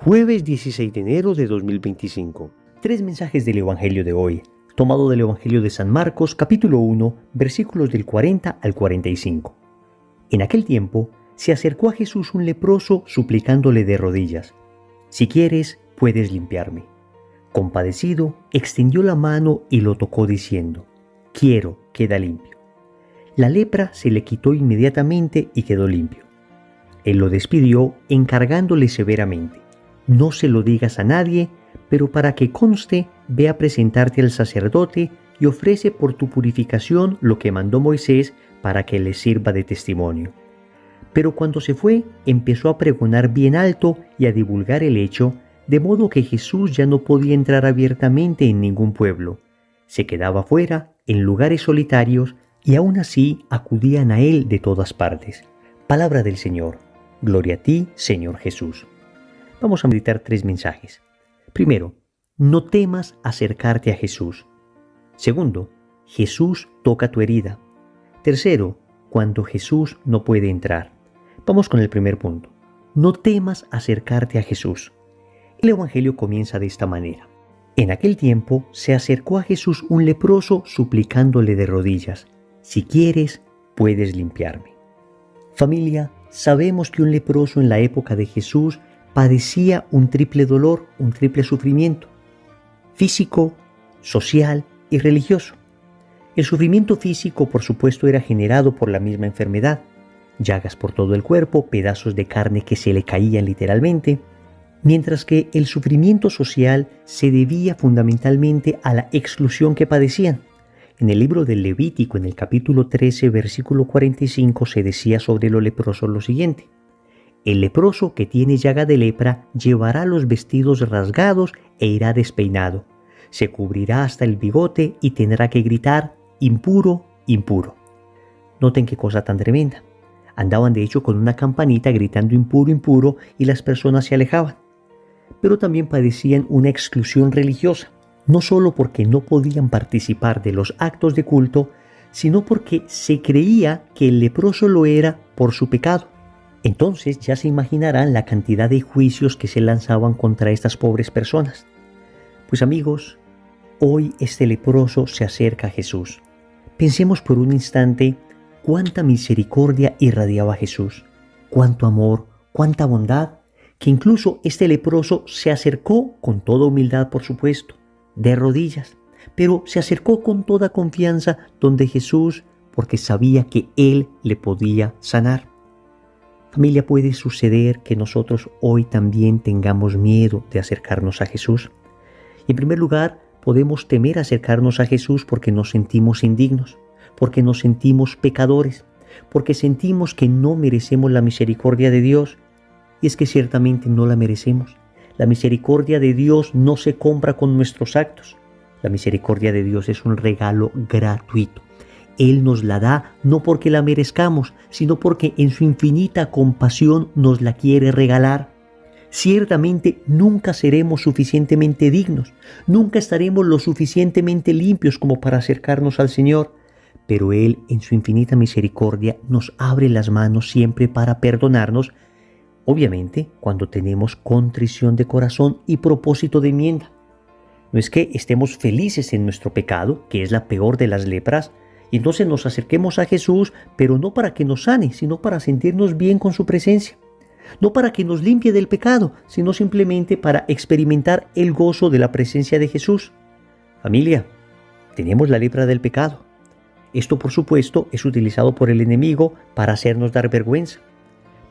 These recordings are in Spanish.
Jueves 16 de enero de 2025. Tres mensajes del Evangelio de hoy, tomado del Evangelio de San Marcos, capítulo 1, versículos del 40 al 45. En aquel tiempo, se acercó a Jesús un leproso suplicándole de rodillas: «Si quieres, puedes limpiarme». Compadecido, extendió la mano y lo tocó diciendo: «Quiero, queda limpio». La lepra se le quitó inmediatamente y quedó limpio. Él lo despidió encargándole severamente: «No se lo digas a nadie, pero para que conste, ve a presentarte al sacerdote y ofrece por tu purificación lo que mandó Moisés para que le sirva de testimonio». Pero cuando se fue, empezó a pregonar bien alto y a divulgar el hecho, de modo que Jesús ya no podía entrar abiertamente en ningún pueblo. Se quedaba fuera, en lugares solitarios, y aún así acudían a él de todas partes. Palabra del Señor. Gloria a ti, Señor Jesús. Vamos a meditar tres mensajes. Primero, no temas acercarte a Jesús. Segundo, Jesús toca tu herida. Tercero, cuando Jesús no puede entrar. Vamos con el primer punto. No temas acercarte a Jesús. El Evangelio comienza de esta manera. En aquel tiempo se acercó a Jesús un leproso suplicándole de rodillas: «Si quieres, puedes limpiarme». Familia, sabemos que un leproso en la época de Jesús padecía un triple dolor, un triple sufrimiento: físico, social y religioso. El sufrimiento físico, por supuesto, era generado por la misma enfermedad: llagas por todo el cuerpo, pedazos de carne que se le caían literalmente, mientras que el sufrimiento social se debía fundamentalmente a la exclusión que padecían. En el libro del Levítico, en el capítulo 13, versículo 45, se decía sobre los leprosos lo siguiente: «El leproso que tiene llaga de lepra llevará los vestidos rasgados e irá despeinado. Se cubrirá hasta el bigote y tendrá que gritar: impuro, impuro». Noten qué cosa tan tremenda. Andaban de hecho con una campanita gritando impuro, impuro, y las personas se alejaban. Pero también padecían una exclusión religiosa, no solo porque no podían participar de los actos de culto, sino porque se creía que el leproso lo era por su pecado. Entonces ya se imaginarán la cantidad de juicios que se lanzaban contra estas pobres personas. Pues amigos, hoy este leproso se acerca a Jesús. Pensemos por un instante cuánta misericordia irradiaba Jesús, cuánto amor, cuánta bondad, que incluso este leproso se acercó con toda humildad, por supuesto, de rodillas, pero se acercó con toda confianza donde Jesús, porque sabía que Él le podía sanar. Familia, puede suceder que nosotros hoy también tengamos miedo de acercarnos a Jesús. Y en primer lugar, podemos temer acercarnos a Jesús porque nos sentimos indignos, porque nos sentimos pecadores, porque sentimos que no merecemos la misericordia de Dios. Y es que ciertamente no la merecemos. La misericordia de Dios no se compra con nuestros actos. La misericordia de Dios es un regalo gratuito. Él nos la da no porque la merezcamos, sino porque en su infinita compasión nos la quiere regalar. Ciertamente nunca seremos suficientemente dignos, nunca estaremos lo suficientemente limpios como para acercarnos al Señor, pero Él en su infinita misericordia nos abre las manos siempre para perdonarnos, obviamente cuando tenemos contrición de corazón y propósito de enmienda. No es que estemos felices en nuestro pecado, que es la peor de las lepras, y entonces nos acerquemos a Jesús, pero no para que nos sane, sino para sentirnos bien con su presencia. No para que nos limpie del pecado, sino simplemente para experimentar el gozo de la presencia de Jesús. Familia, tenemos la lepra del pecado. Esto, por supuesto, es utilizado por el enemigo para hacernos dar vergüenza,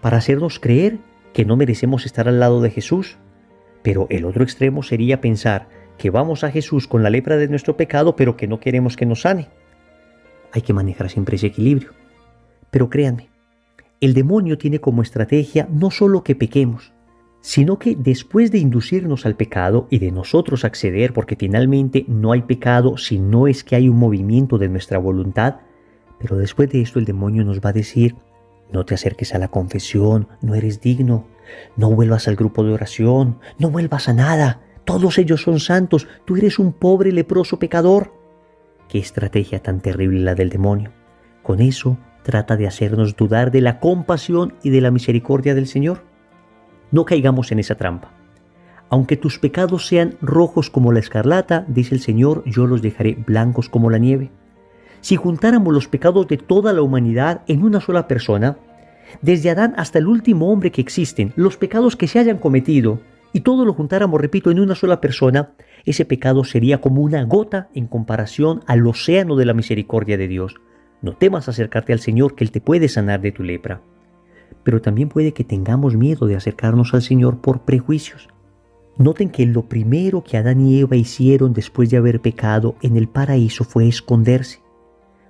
para hacernos creer que no merecemos estar al lado de Jesús. Pero el otro extremo sería pensar que vamos a Jesús con la lepra de nuestro pecado, pero que no queremos que nos sane. Hay que manejar siempre ese equilibrio. Pero créanme, el demonio tiene como estrategia no solo que pequemos, sino que después de inducirnos al pecado y de nosotros acceder, porque finalmente no hay pecado si no es que hay un movimiento de nuestra voluntad, pero después de esto el demonio nos va a decir: no te acerques a la confesión, no eres digno, no vuelvas al grupo de oración, no vuelvas a nada, todos ellos son santos, tú eres un pobre leproso pecador. Qué estrategia tan terrible la del demonio. Con eso trata de hacernos dudar de la compasión y de la misericordia del Señor. No caigamos en esa trampa. Aunque tus pecados sean rojos como la escarlata, dice el Señor, yo los dejaré blancos como la nieve. Si juntáramos los pecados de toda la humanidad en una sola persona, desde Adán hasta el último hombre que existen, los pecados que se hayan cometido, y todo lo juntáramos, repito, en una sola persona, ese pecado sería como una gota en comparación al océano de la misericordia de Dios. No temas acercarte al Señor, que Él te puede sanar de tu lepra. Pero también puede que tengamos miedo de acercarnos al Señor por prejuicios. Noten que lo primero que Adán y Eva hicieron después de haber pecado en el paraíso fue esconderse,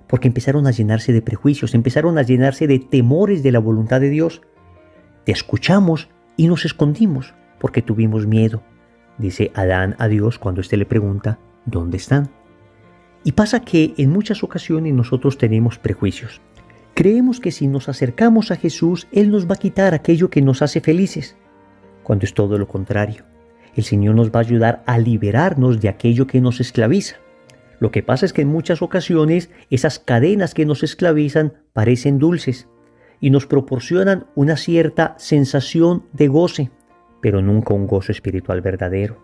porque empezaron a llenarse de prejuicios, empezaron a llenarse de temores de la voluntad de Dios. Te escuchamos y nos escondimos porque tuvimos miedo, dice Adán a Dios cuando éste le pregunta, ¿dónde están? Y pasa que en muchas ocasiones nosotros tenemos prejuicios. Creemos que si nos acercamos a Jesús, Él nos va a quitar aquello que nos hace felices, cuando es todo lo contrario. El Señor nos va a ayudar a liberarnos de aquello que nos esclaviza. Lo que pasa es que en muchas ocasiones esas cadenas que nos esclavizan parecen dulces y nos proporcionan una cierta sensación de goce, pero nunca un gozo espiritual verdadero.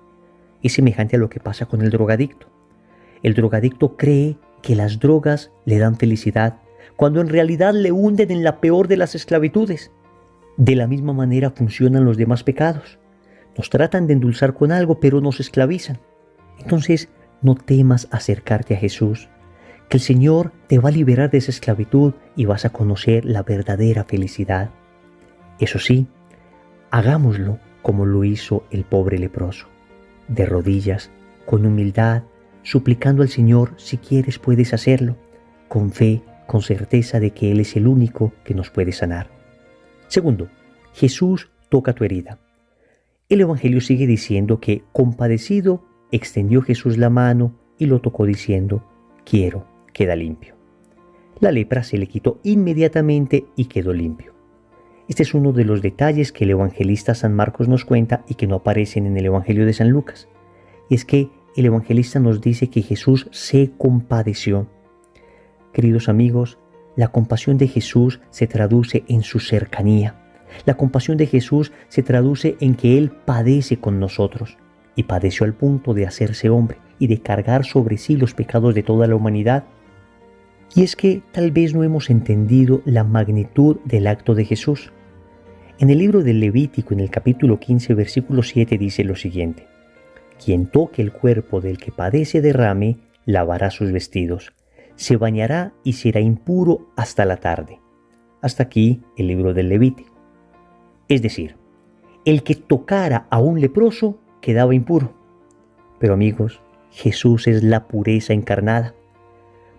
Es semejante a lo que pasa con el drogadicto. El drogadicto cree que las drogas le dan felicidad, cuando en realidad le hunden en la peor de las esclavitudes. De la misma manera funcionan los demás pecados. Nos tratan de endulzar con algo, pero nos esclavizan. Entonces, no temas acercarte a Jesús, que el Señor te va a liberar de esa esclavitud y vas a conocer la verdadera felicidad. Eso sí, hagámoslo como lo hizo el pobre leproso, de rodillas, con humildad, suplicando al Señor. Si quieres puedes hacerlo, con fe, con certeza de que Él es el único que nos puede sanar. Segundo, Jesús toca tu herida. El Evangelio sigue diciendo que, compadecido, extendió Jesús la mano y lo tocó diciendo, quiero, queda limpio. La lepra se le quitó inmediatamente y quedó limpio. Este es uno de los detalles que el evangelista San Marcos nos cuenta y que no aparecen en el Evangelio de San Lucas. Y es que el evangelista nos dice que Jesús se compadeció. Queridos amigos, la compasión de Jesús se traduce en su cercanía. La compasión de Jesús se traduce en que Él padece con nosotros, y padeció al punto de hacerse hombre y de cargar sobre sí los pecados de toda la humanidad. Y es que tal vez no hemos entendido la magnitud del acto de Jesús. En el libro del Levítico, en el capítulo 15, versículo 7, dice lo siguiente: quien toque el cuerpo del que padece derrame, lavará sus vestidos, se bañará y será impuro hasta la tarde. Hasta aquí el libro del Levítico. Es decir, el que tocara a un leproso quedaba impuro. Pero amigos, Jesús es la pureza encarnada.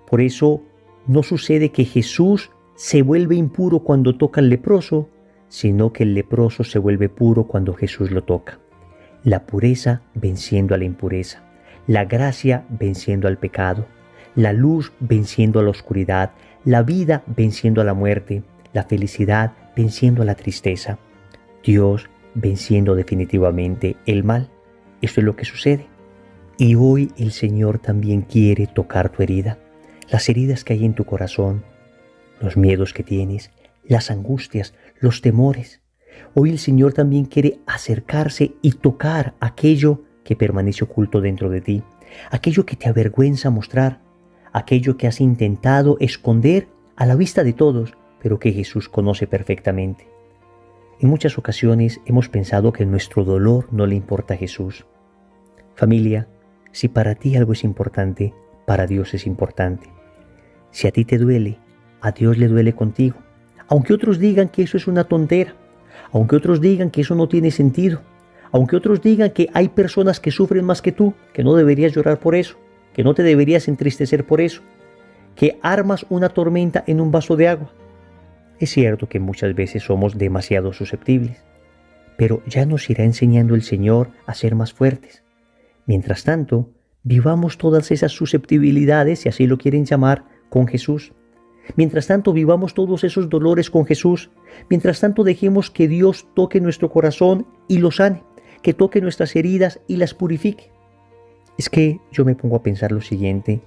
Por eso no sucede que Jesús se vuelve impuro cuando toca al leproso, sino que el leproso se vuelve puro cuando Jesús lo toca. La pureza venciendo a la impureza, la gracia venciendo al pecado, la luz venciendo a la oscuridad, la vida venciendo a la muerte, la felicidad venciendo a la tristeza, Dios venciendo definitivamente el mal. Esto es lo que sucede. Y hoy el Señor también quiere tocar tu herida, las heridas que hay en tu corazón, los miedos que tienes, las angustias, los temores. Hoy el Señor también quiere acercarse y tocar aquello que permanece oculto dentro de ti, aquello que te avergüenza mostrar, aquello que has intentado esconder a la vista de todos, pero que Jesús conoce perfectamente. En muchas ocasiones hemos pensado que nuestro dolor no le importa a Jesús. Familia, si para ti algo es importante, para Dios es importante. Si a ti te duele, a Dios le duele contigo. Aunque otros digan que eso es una tontera, aunque otros digan que eso no tiene sentido, aunque otros digan que hay personas que sufren más que tú, que no deberías llorar por eso, que no te deberías entristecer por eso, que armas una tormenta en un vaso de agua. Es cierto que muchas veces somos demasiado susceptibles, pero ya nos irá enseñando el Señor a ser más fuertes. Mientras tanto, vivamos todas esas susceptibilidades, si así lo quieren llamar, con Jesús. Mientras tanto, vivamos todos esos dolores con Jesús. Mientras tanto, dejemos que Dios toque nuestro corazón y lo sane, que toque nuestras heridas y las purifique. Es que yo me pongo a pensar lo siguiente: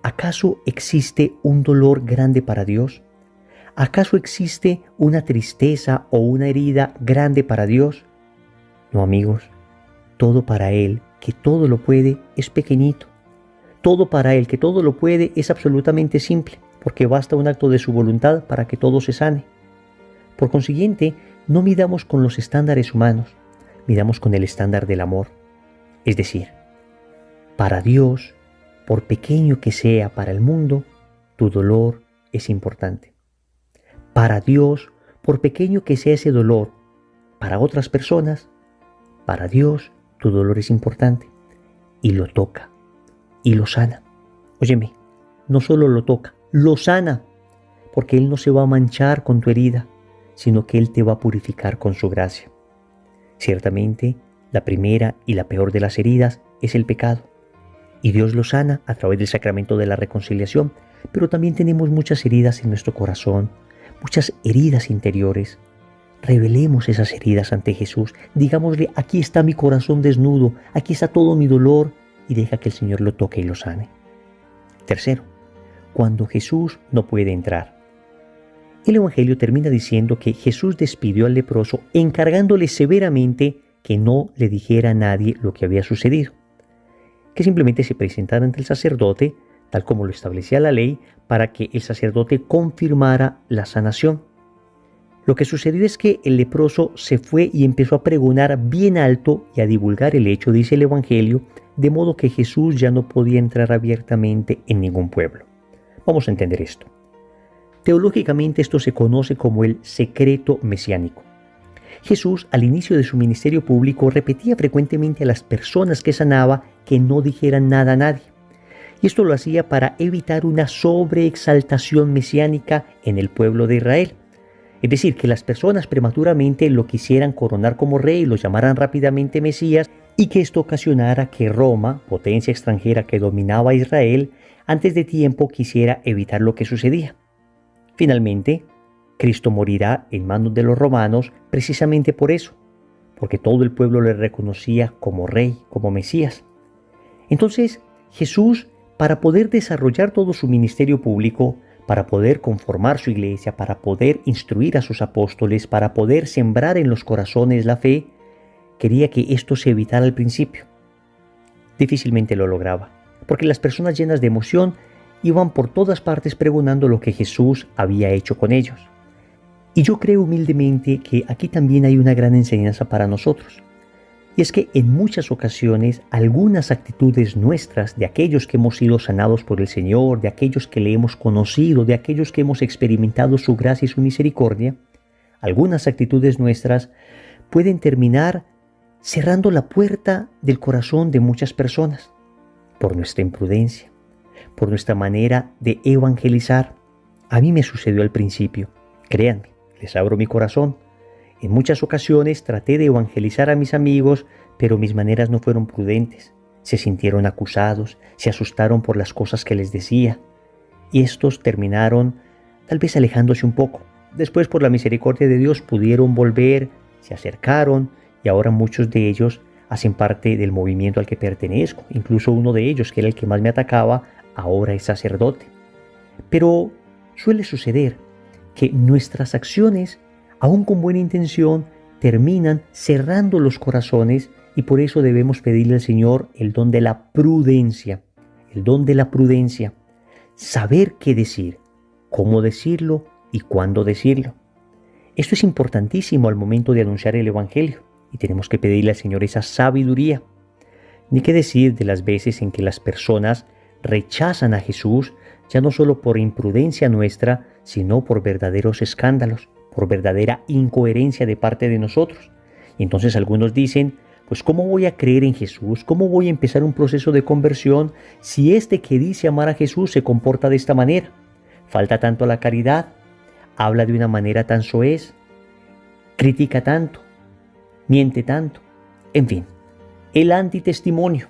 ¿acaso existe un dolor grande para Dios? ¿Acaso existe una tristeza o una herida grande para Dios? No, amigos. todo para Él, que todo lo puede, es pequeñito. Todo para Él, que todo lo puede, es absolutamente simple, porque basta un acto de su voluntad para que todo se sane. Por consiguiente, no midamos con los estándares humanos, midamos con el estándar del amor. Es decir, para Dios, por pequeño que sea para el mundo, tu dolor es importante. Para Dios, por pequeño que sea ese dolor, para otras personas, para Dios, tu dolor es importante. Y lo toca, y lo sana. Óyeme, no solo lo toca, lo sana, porque Él no se va a manchar con tu herida, sino que Él te va a purificar con su gracia. Ciertamente, la primera y la peor de las heridas es el pecado, y Dios lo sana a través del sacramento de la reconciliación, pero también tenemos muchas heridas en nuestro corazón, muchas heridas interiores. Revelemos esas heridas ante Jesús, digámosle, aquí está mi corazón desnudo, aquí está todo mi dolor, y deja que el Señor lo toque y lo sane. Tercero, cuando Jesús no puede entrar. El Evangelio termina diciendo que Jesús despidió al leproso encargándole severamente que no le dijera a nadie lo que había sucedido, que simplemente se presentara ante el sacerdote, tal como lo establecía la ley, para que el sacerdote confirmara la sanación. Lo que sucedió es que el leproso se fue y empezó a pregonar bien alto y a divulgar el hecho, dice el Evangelio, de modo que Jesús ya no podía entrar abiertamente en ningún pueblo. Vamos a entender esto. Teológicamente esto se conoce como el secreto mesiánico. Jesús, al inicio de su ministerio público, repetía frecuentemente a las personas que sanaba que no dijeran nada a nadie. Y esto lo hacía para evitar una sobreexaltación mesiánica en el pueblo de Israel. Es decir, que las personas prematuramente lo quisieran coronar como rey y lo llamaran rápidamente Mesías, y que esto ocasionara que Roma, potencia extranjera que dominaba a Israel, antes de tiempo quisiera evitar lo que sucedía. Finalmente, Cristo morirá en manos de los romanos precisamente por eso, porque todo el pueblo le reconocía como rey, como Mesías. Entonces, Jesús, para poder desarrollar todo su ministerio público, para poder conformar su iglesia, para poder instruir a sus apóstoles, para poder sembrar en los corazones la fe, quería que esto se evitara al principio. Difícilmente lo lograba, porque las personas llenas de emoción iban por todas partes pregonando lo que Jesús había hecho con ellos. Y yo creo humildemente que aquí también hay una gran enseñanza para nosotros. Y es que en muchas ocasiones algunas actitudes nuestras, de aquellos que hemos sido sanados por el Señor, de aquellos que le hemos conocido, de aquellos que hemos experimentado su gracia y su misericordia, algunas actitudes nuestras pueden terminar cerrando la puerta del corazón de muchas personas por nuestra imprudencia, por nuestra manera de evangelizar. A mí me sucedió al principio, créanme, les abro mi corazón. En muchas ocasiones traté de evangelizar a mis amigos, pero mis maneras no fueron prudentes. Se sintieron acusados, se asustaron por las cosas que les decía, y estos terminaron tal vez alejándose un poco. Después, por la misericordia de Dios, pudieron volver, se acercaron, y ahora muchos de ellos hacen parte del movimiento al que pertenezco. Incluso uno de ellos, que era el que más me atacaba, ahora es sacerdote. Pero suele suceder que nuestras acciones, aún con buena intención, terminan cerrando los corazones, y por eso debemos pedirle al Señor el don de la prudencia. El don de la prudencia. Saber qué decir, cómo decirlo y cuándo decirlo. Esto es importantísimo al momento de anunciar el Evangelio, y tenemos que pedirle al Señor esa sabiduría. Ni qué decir de las veces en que las personas rechazan a Jesús, ya no solo por imprudencia nuestra, sino por verdaderos escándalos, por verdadera incoherencia de parte de nosotros. Y entonces algunos dicen, pues ¿cómo voy a creer en Jesús? ¿Cómo voy a empezar un proceso de conversión si este que dice amar a Jesús se comporta de esta manera? Falta tanto a la caridad, habla de una manera tan soez, critica tanto, miente tanto, en fin, el antitestimonio.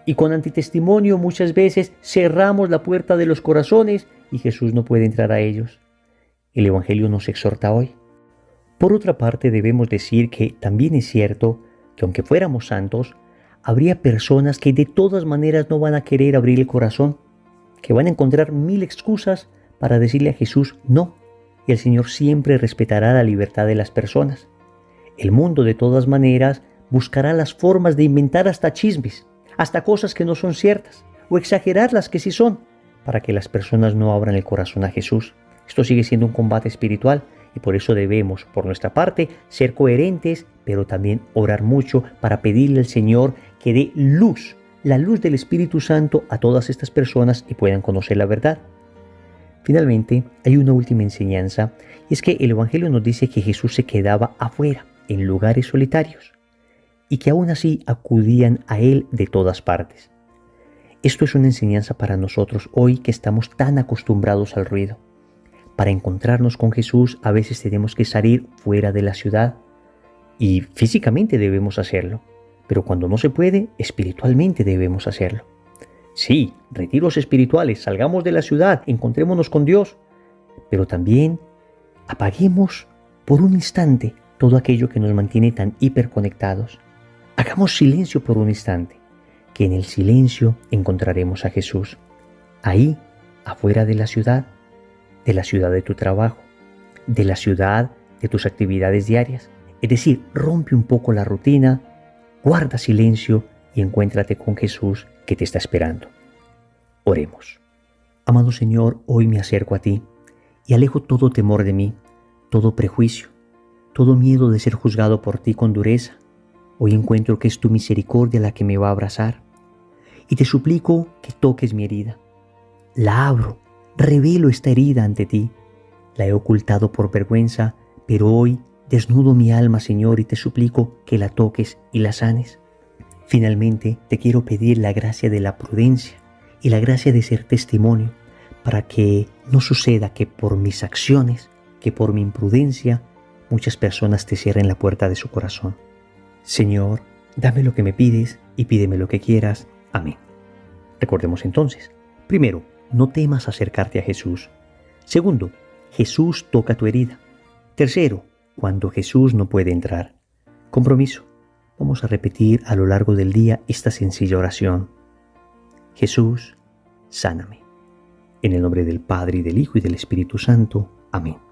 Y con antitestimonio muchas veces cerramos la puerta de los corazones y Jesús no puede entrar a ellos. El Evangelio nos exhorta hoy. Por otra parte, debemos decir que también es cierto que aunque fuéramos santos, habría personas que de todas maneras no van a querer abrir el corazón, que van a encontrar mil excusas para decirle a Jesús no, y el Señor siempre respetará la libertad de las personas. El mundo de todas maneras buscará las formas de inventar hasta chismes, hasta cosas que no son ciertas, o exagerar las que sí son, para que las personas no abran el corazón a Jesús. Esto sigue siendo un combate espiritual y por eso debemos, por nuestra parte, ser coherentes, pero también orar mucho para pedirle al Señor que dé luz, la luz del Espíritu Santo a todas estas personas y puedan conocer la verdad. Finalmente, hay una última enseñanza, y es que el Evangelio nos dice que Jesús se quedaba afuera, en lugares solitarios, y que aún así acudían a Él de todas partes. Esto es una enseñanza para nosotros hoy que estamos tan acostumbrados al ruido. Para encontrarnos con Jesús a veces tenemos que salir fuera de la ciudad y físicamente debemos hacerlo, pero cuando no se puede, espiritualmente debemos hacerlo. Sí, retiros espirituales, salgamos de la ciudad, encontrémonos con Dios, pero también apaguemos por un instante todo aquello que nos mantiene tan hiperconectados. Hagamos silencio por un instante, que en el silencio encontraremos a Jesús. Ahí, afuera de la ciudad de tu trabajo, de la ciudad de tus actividades diarias. Es decir, rompe un poco la rutina, guarda silencio y encuéntrate con Jesús que te está esperando. Oremos. Amado Señor, hoy me acerco a ti y alejo todo temor de mí, todo prejuicio, todo miedo de ser juzgado por ti con dureza. Hoy encuentro que es tu misericordia la que me va a abrazar y te suplico que toques mi herida. La abro, revelo esta herida ante ti. La he ocultado por vergüenza, pero hoy desnudo mi alma, Señor, y te suplico que la toques y la sanes. Finalmente, te quiero pedir la gracia de la prudencia y la gracia de ser testimonio para que no suceda que por mis acciones, que por mi imprudencia, muchas personas te cierren la puerta de su corazón. Señor, dame lo que me pides y pídeme lo que quieras. Amén. Recordemos entonces, primero, no temas acercarte a Jesús. Segundo, Jesús toca tu herida. Tercero, cuando Jesús no puede entrar. Compromiso. Vamos a repetir a lo largo del día esta sencilla oración. Jesús, sáname. En el nombre del Padre, y del Hijo, y del Espíritu Santo. Amén.